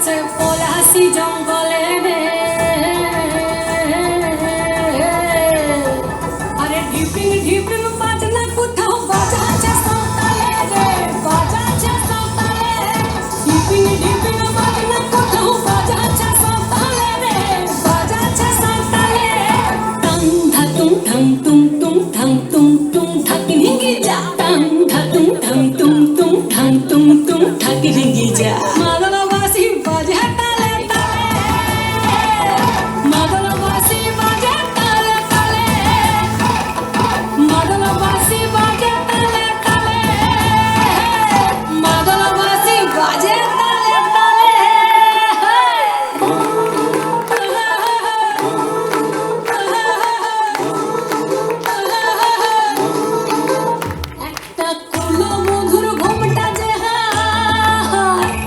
গেছে পলাশি জঙ্গলে রে। আরে ঢিপিং ঢিপিং বাজনা কোথাও বাজাচ্ছে সাঁওতালে রে, বাজাচ্ছে সাঁওতালে। ঢিপিং ঢিপিং বাজনা কোথাও বাজাচ্ছে সাঁওতালে রে, বাজাচ্ছে সাঁওতালে। টাং ধাতুং ঠাং তুং তুং ঠাং তুং তুং ঠাকি ঢিঙ্গি যা, টাং ধাতুং ঠাং তুং তুং ঠাং তুং তুং ঠাকি ঢিঙ্গি যা। মাদলবাসী বাজে তালে তালে, মাদলবাসী বাজে তালে তালে, মাদলবাসী বাজে তালে তালে, মাদলবাসী বাজে তালে তালে। একটা কুলো মধুর ঘুমটা যে হায়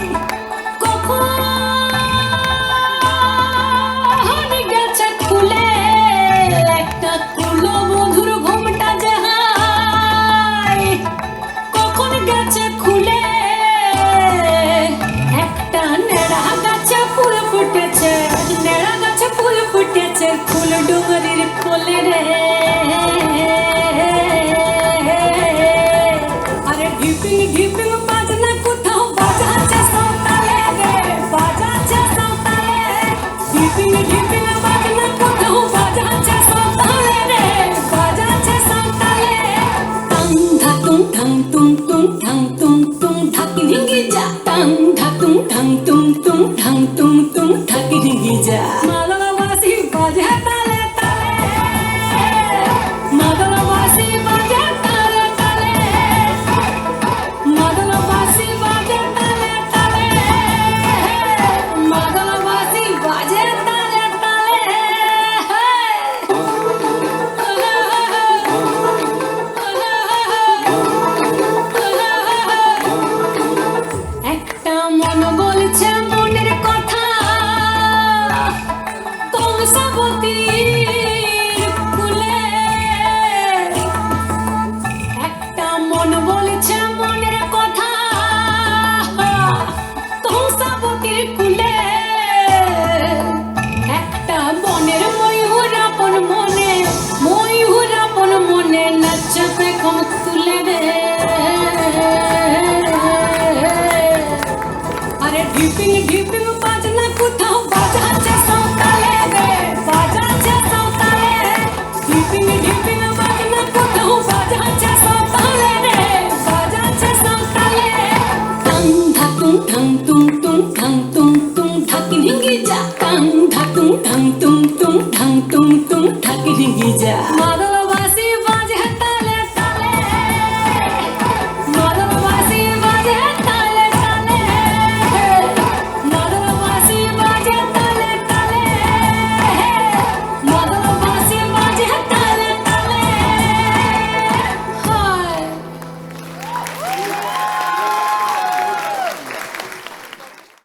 কখন গেছে খুলে, একটা কুলো মধুর ঘুমটা যে হায় কখন গেছে খুলে। একটা নেড়া গাছে ফুল ফুটেছে, নেড়া গাছে ফুল ফুটেছে, ফুল ডুঙরির কোলে রে। আরে ঢিপিং ঢিপিং বাজনা কোথাও বাজাচ্ছে সাঁওতালে রে, বাজাচ্ছে সাঁওতালে। ঢিপিং ঢিপিং বাজনা কোথাও বাজাচ্ছে সাঁওতালে রে, বাজাচ্ছে সাঁওতালে। টাং ধাতুং ঠাং তুং তুং ঠাং তুং তুং ঠাকি ঢিঙ্গি যা, টাং ধাতুং ঠাং তুং তুং ঠাং তুং তুং ঠাকি ঢিঙ্গি যা। মাদলবাসী বাজে তালে তালে, মাদলবাসী বাজে তালে তালে, মাদলবাসী বাজে তালে তালে, মাদলবাসী বাজে তালে তালে। একটা মন বলছে মনের কথা, কংসাবতীর কুলে। একটা মন বলছে মনের কথা, কংসাবতীর কুলে। একটা বনের ময়ূর আপন মনে, ময়ূর আপন মনে নাচবে কম তুলে রে। আরে ঢিপিং ঢিপিং